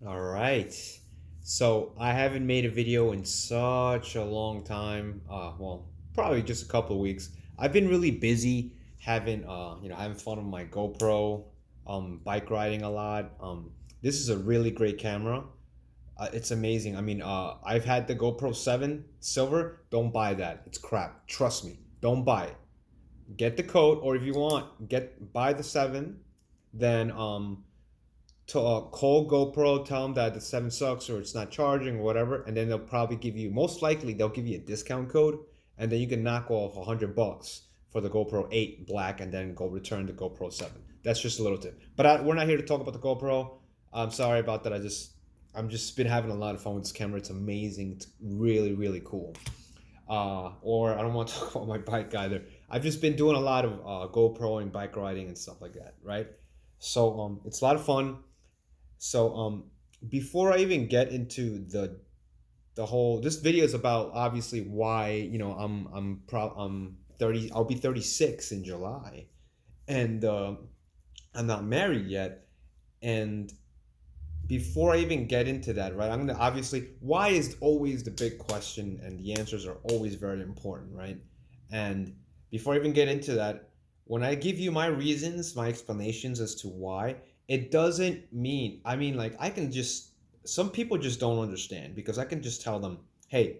All right. So I haven't made a video in such a long time. Probably just a couple of weeks. I've been really busy having fun with my GoPro, bike riding a lot. This is a really great camera. It's amazing. I've had the GoPro 7 Silver. Don't buy that. It's crap. Trust me. Don't buy it. Get the code, or if you want, get buy the 7. Then to call GoPro, tell them that the 7 sucks or it's not charging or whatever, and then they'll probably give you, most likely, they'll give you a discount code, and then you can knock off $100 for the GoPro 8 Black, and then go return the GoPro 7. That's just a little tip. But we're not here to talk about the GoPro. I'm sorry about that. I'm just been having a lot of fun with this camera. It's amazing. It's really really cool. Or I don't want to talk about my bike either. I've just been doing a lot of GoPro and bike riding and stuff like that, right? So it's a lot of fun. So before I even get into the whole, this video is about obviously why I'm 30. I'll be 36 in July, and I'm not married yet. And before I even get into that, right, I'm gonna obviously, why is always the big question, and the answers are always very important, right? And before I even get into that, when I give you my reasons, my explanations as to why, it doesn't mean, like, I can just, some people just don't understand because I can just tell them, hey,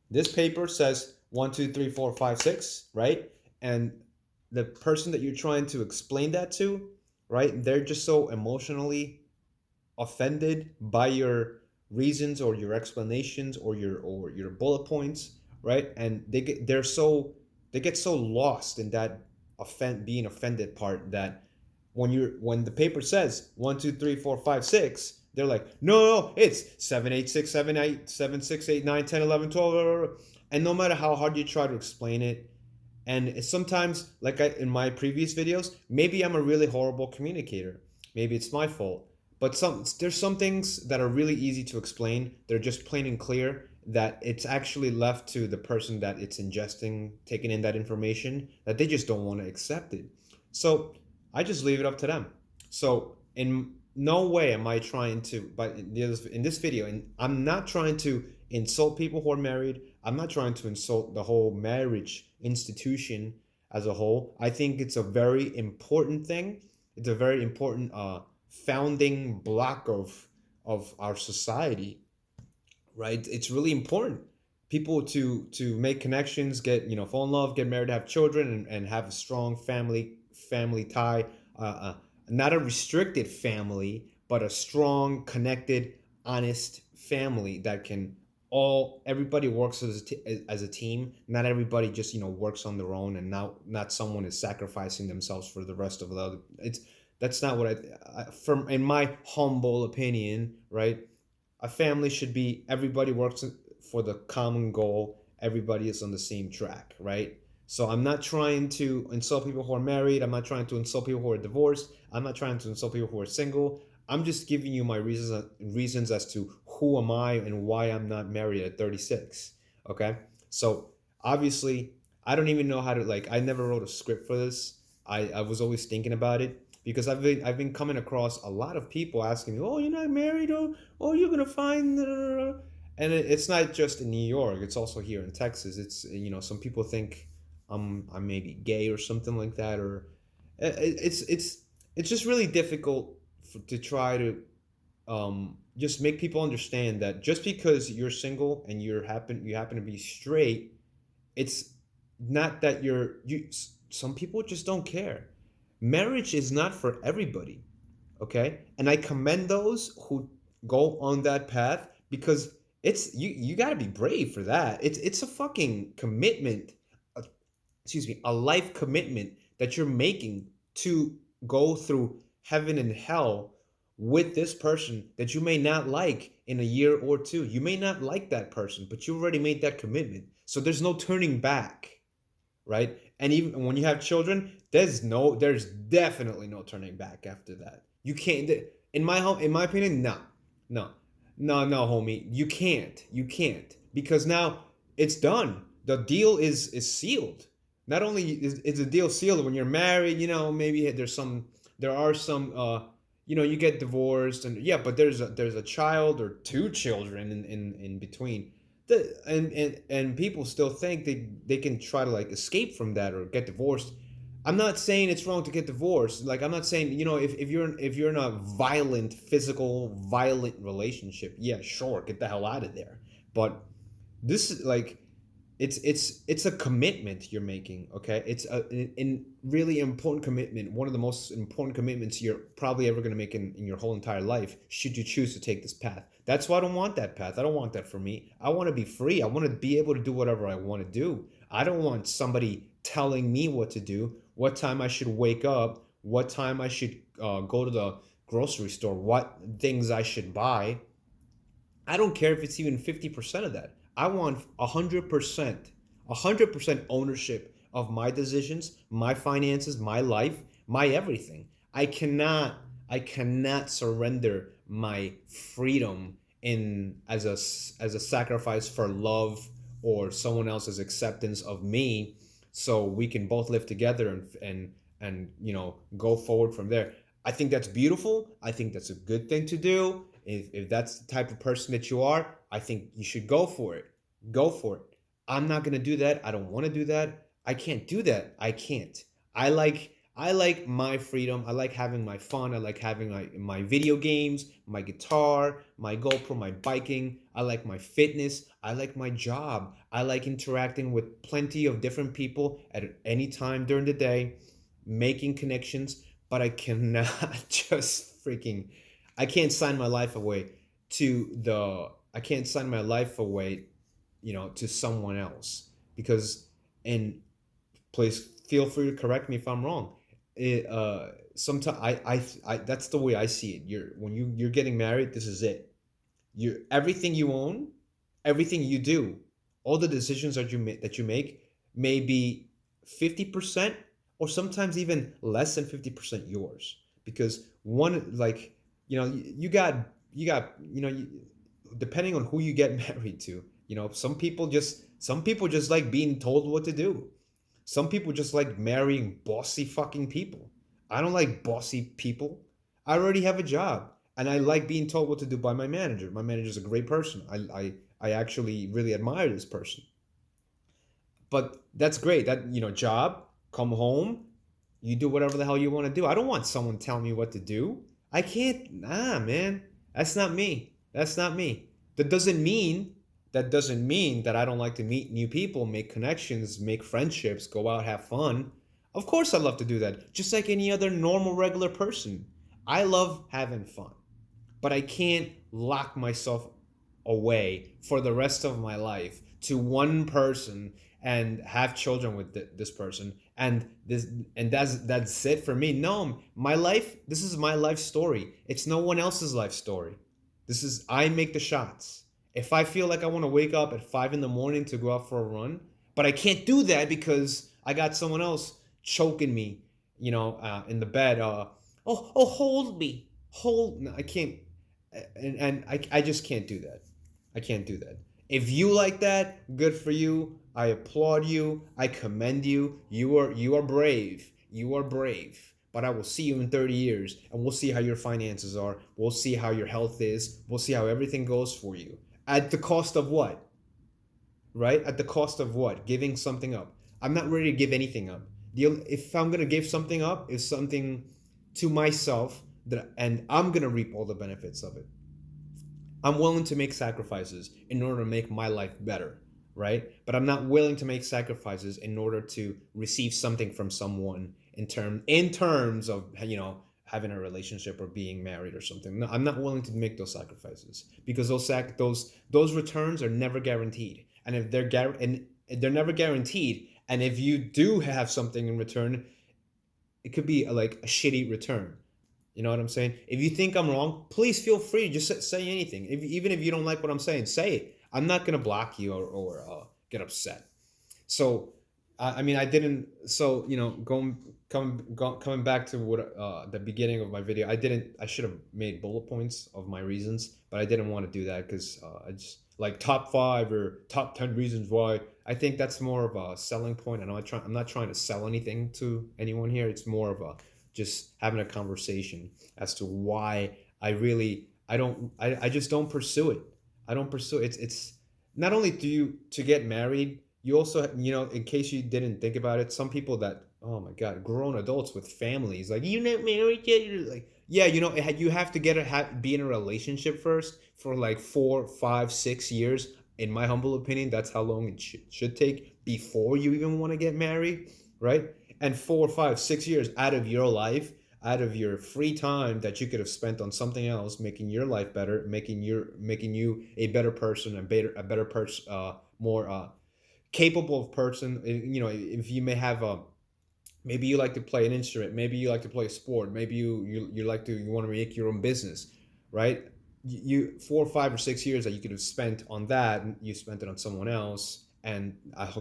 this paper says 1, 2, 3, 4, 5, 6, right? And the person that you're trying to explain that to, right, they're just so emotionally offended by your reasons or your explanations or your bullet points, right? And they get so lost in that being offended part, that when the paper says 1, 2, 3, 4, 5, 6, they're like, no, it's 7, 8, 6, 7, 8, 7, 6, 8, 9, 10, 11, 12, and no matter how hard you try to explain it, and sometimes, like in my previous videos, maybe I'm a really horrible communicator. Maybe it's my fault. But there's some things that are really easy to explain. They're just plain and clear, that it's actually left to the person that it's ingesting, taking in that information, that they just don't want to accept it. So I just leave it up to them. So in no way am I trying to, but in this video, and I'm not trying to insult people who are married. I'm not trying to insult the whole marriage institution as a whole. I think it's a very important thing. It's a very important founding block of our society, right? It's really important. People to make connections, get, fall in love, get married, have children, and have a strong family tie. Not a restricted family, but a strong, connected, honest family that can all everybody works as a team. Not everybody just works on their own, and not someone is sacrificing themselves for the rest of the other. It's That's not what from in my humble opinion, right? A family should be, everybody works for the common goal, everybody is on the same track, right? So I'm not trying to insult people who are married, I'm not trying to insult people who are divorced, I'm not trying to insult people who are single. I'm just giving you my reasons as to who am I and why I'm not married at 36. Okay? So obviously, I don't even know how to, like, I never wrote a script for this. I was always thinking about it, because I've been coming across a lot of people asking me, "Oh, you're not married? Oh, you're gonna find," and it's not just in New York. It's also here in Texas. It's, some people think I'm maybe gay or something like that, or it's just really difficult to try to just make people understand that just because you're single and you happen to be straight, it's not that you. Some people just don't care. Marriage is not for everybody, okay? And I commend those who go on that path, because you got to be brave for that. It's a fucking commitment, uh, excuse me, a life commitment that you're making to go through heaven and hell with this person that you may not like in a year or two. You may not like that person, but you already made that commitment. So there's no turning back, right? And even when you have children, there's definitely no turning back after that. You can't, in my opinion, no, no, no, homie, you can't, because now it's done. The deal is sealed. Not only is the deal sealed when you're married, maybe there are some you get divorced, and yeah, but there's a child or two children in between. And people still think they can try to like escape from that or get divorced. I'm not saying it's wrong to get divorced. Like, I'm not saying, if you're in a violent relationship, yeah, sure, get the hell out of there. But this is like, it's a commitment you're making. Okay, it's a really important commitment, one of the most important commitments you're probably ever going to make in your whole entire life, should you choose to take this path. That's why I don't want that path. I don't want that for me. I want to be free. I want to be able to do whatever I want to do. I don't want somebody telling me what to do, what time I should wake up, what time I should go to the grocery store, what things I should buy. I don't care if it's even 50% of that. I want 100%, 100% ownership of my decisions, my finances, my life, my everything. I cannot surrender my freedom in as a sacrifice for love or someone else's acceptance of me, so we can both live together and go forward from there. I think that's beautiful. I think that's a good thing to do. If that's the type of person that you are, I think you should go for it. Go for it. I'm not gonna do that. I don't want to do that. I can't do that. I can't. I like my freedom. I like having my fun. I like having my video games, my guitar, my GoPro, my biking. I like my fitness. I like my job. I like interacting with plenty of different people at any time during the day, making connections. But I cannot just freaking I can't sign my life away I can't sign my life away, to someone else. Because, and please feel free to correct me if I'm wrong. Sometimes that's the way I see it. When you're getting married, this is it. Everything you own, everything you do, all the decisions that you make may be 50%, or sometimes even less than 50% yours. Because one, like, depending on who you get married to, some people just like being told what to do. Some people just like marrying bossy fucking people. I don't like bossy people. I already have a job, and I like being told what to do by my manager. My manager's a great person. I actually really admire this person. But that's great. That, job, come home, you do whatever the hell you want to do. I don't want someone telling me what to do. I can't. Nah, man. That's not me. That's not me. That doesn't mean that I don't like to meet new people, make connections, make friendships, go out, have fun. Of course I love to do that. Just like any other normal regular person. I love having fun. But I can't lock myself away for the rest of my life to one person and have children with this person, and that's it for me. No, my life, this is my life story. It's no one else's life story. This is, I make the shots. If I feel like I want to wake up at 5 in the morning to go out for a run, but I can't do that because I got someone else choking me, in the bed. Oh, hold me, hold. No, I can't, and I just can't do that. I can't do that. If you like that, good for you. I applaud you. I commend you. You are brave. You are brave. But I will see you in 30 years, and we'll see how your finances are. We'll see how your health is. We'll see how everything goes for you. At the cost of what? Right? At the cost of what? Giving something up. I'm not ready to give anything up. If I'm gonna give something up, it's something to myself, and I'm gonna reap all the benefits of it. I'm willing to make sacrifices in order to make my life better, right? But I'm not willing to make sacrifices in order to receive something from someone in terms of, having a relationship or being married or something. No, I'm not willing to make those sacrifices, because those returns are never guaranteed. And if they're never guaranteed, and if you do have something in return, it could be like a shitty return. You know what I'm saying? If you think I'm wrong, please feel free to just say anything. Even if you don't like what I'm saying, say it. I'm not gonna block you or get upset. So, I mean, I didn't. So, coming back to what the beginning of my video, I didn't. I should have made bullet points of my reasons, but I didn't want to do that because I just like top 5 or top 10 reasons why. I think that's more of a selling point. I'm not trying to sell anything to anyone here. It's more of just having a conversation as to why I just don't pursue it. I don't pursue it. It's not only do you to get married, you also, in case you didn't think about it, some people that, oh my god, grown adults with families, like, you not married yet? You're like, yeah, you have to be in a relationship first for like 4, 5, 6 years. In my humble opinion, that's how long it should take before you even want to get married, right? And 4, 5, 6 years out of your life, out of your free time that you could have spent on something else, making your life better, making you a better person, a better person, more capable of person. If you may have a, maybe you like to play an instrument, maybe you like to play a sport, maybe you want to make your own business, right? You 4 or 5 or 6 years that you could have spent on that, you spent it on someone else, and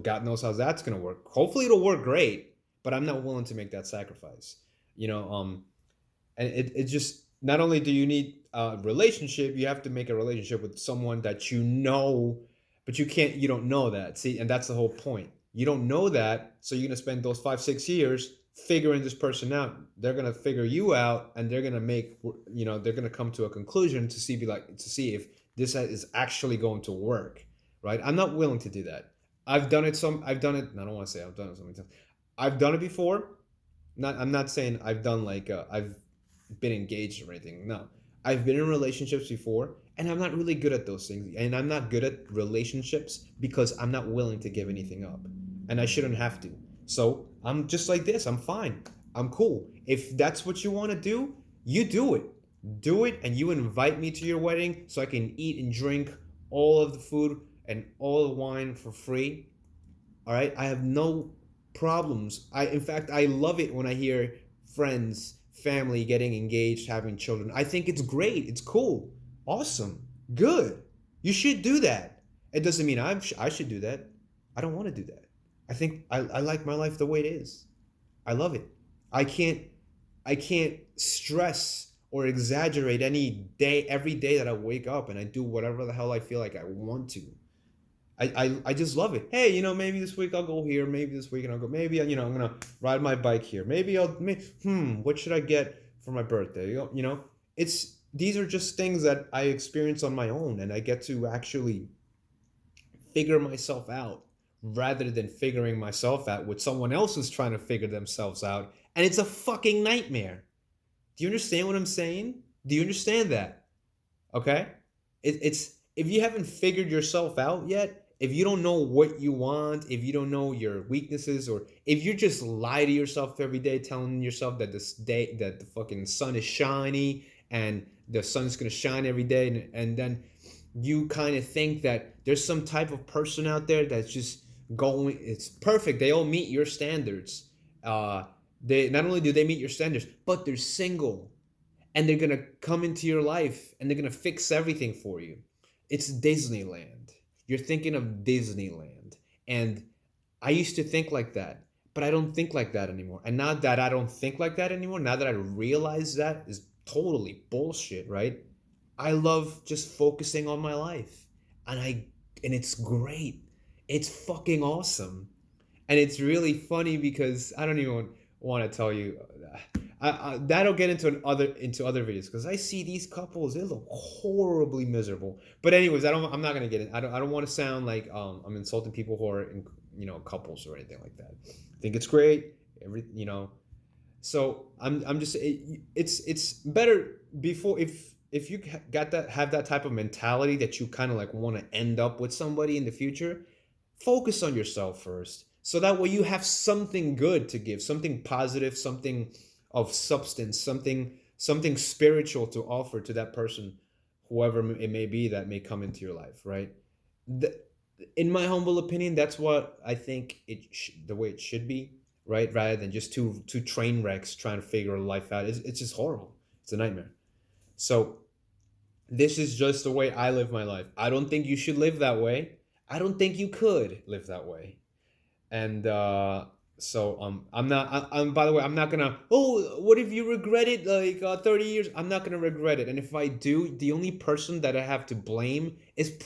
God knows how that's gonna work. Hopefully it'll work great, but I'm not willing to make that sacrifice. And it just, not only do you need a relationship, you have to make a relationship with someone that but you don't know that. See, and that's the whole point. You don't know that, so you're gonna spend those 5, 6 years figuring this person out. They're gonna figure you out, and they're gonna they're gonna come to a conclusion to see if this is actually going to work, right? I'm not willing to do that. I've done it. I don't want to say I've done it so many times. I've done it before. I'm not saying I've done I've been engaged or anything. No, I've been in relationships before, and I'm not really good at those things. And I'm not good at relationships because I'm not willing to give anything up, and I shouldn't have to. So I'm just like this. I'm fine. I'm cool. If that's what you want to do, you do it. Do it, and you invite me to your wedding so I can eat and drink all of the food and all the wine for free. All right, I have no problems. In fact, I love it when I hear friends, family getting engaged, having children. I think it's great. It's cool. Awesome. Good. You should do that. It doesn't mean I should do that. I don't want to do that. I think I like my life the way it is. I love it. I can't I can't stress or exaggerate every day that I wake up and I do whatever the hell I feel like I want to. I just love it. Hey, maybe this week I'll go here. Maybe this weekend I'll go. Maybe, I'm gonna ride my bike here. Maybe what should I get for my birthday? These are just things that I experience on my own, and I get to actually figure myself out rather than figuring myself out with someone else who's trying to figure themselves out, and it's a fucking nightmare. Do you understand what I'm saying? Do you understand that? Okay? It's if you haven't figured yourself out yet, if you don't know what you want, if you don't know your weaknesses, or if you just lie to yourself every day, telling yourself that that the fucking sun is shiny and the sun's gonna shine every day, and then you kind of think that there's some type of person out there that's just it's perfect. They all meet your standards. They not only do they meet your standards, but they're single, and they're gonna come into your life and they're gonna fix everything for you. It's Disneyland. You're thinking of Disneyland. And I used to think like that, but I don't think like that anymore. And now that I don't think like that anymore, now that I realize that is totally bullshit, right? I love just focusing on my life. And it's great. It's fucking awesome. And it's really funny because I don't even want to tell you. That'll get into other videos because I see these couples, they look horribly miserable. But anyways, I'm not gonna get in. I don't want to sound like I'm insulting people who are in couples or anything like that. I think it's great. So I'm just it's better before if you have that type of mentality that you kind of like want to end up with somebody in the future. Focus on yourself first, so that way you have something good to give, something positive, something of substance, something spiritual to offer to that person, whoever it may be that may come into your life, right? In my humble opinion, that's what I think the way it should be, right? Rather than just two train wrecks trying to figure life out. It's just horrible. It's a nightmare. So this is just the way I live my life. I don't think you should live that way. I don't think you could live that way. And so I'm not. By the way, I'm not gonna. Oh, what if you regret it? Like 30 years, I'm not gonna regret it. And if I do, the only person that I have to blame is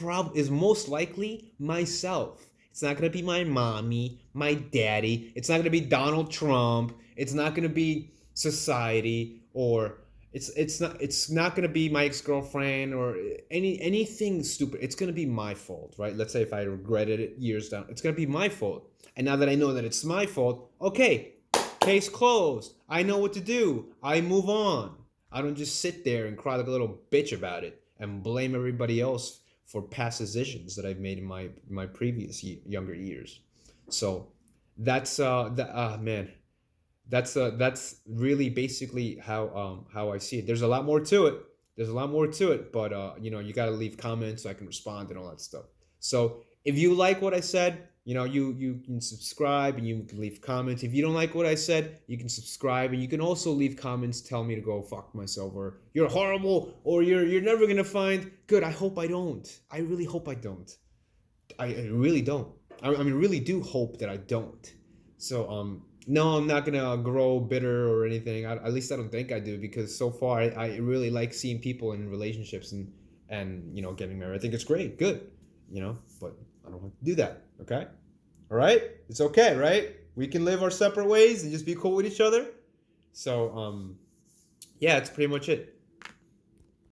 most likely myself. It's not gonna be my mommy, my daddy. It's not gonna be Donald Trump. It's not gonna be society, or it's not gonna be my ex-girlfriend or anything stupid. It's gonna be my fault, right? Let's say if I regretted it years down, it's gonna be my fault. And now that I know that it's my fault, okay, case closed. I know what to do. I move on. I don't just sit there and cry like a little bitch about it and blame everybody else for past decisions that I've made in my previous younger years. So that's man, that's really basically how I see it. There's a lot more to it. There's a lot more to it, but you got to leave comments so I can respond and all that stuff. So if you like what I said, you can subscribe and you can leave comments. If you don't like what I said, you can subscribe and you can also leave comments, tell me to go fuck myself, or you're horrible, or you're never gonna find good. I hope I don't. I really hope I don't. I really don't. I mean, really do hope that I don't. So no, I'm not gonna grow bitter or anything. At least I don't think I do, because so far I really like seeing people in relationships and getting married. I think it's great, good, but I don't want to do that. Okay, all right, it's okay, right? We can live our separate ways and just be cool with each other. So yeah, that's pretty much it.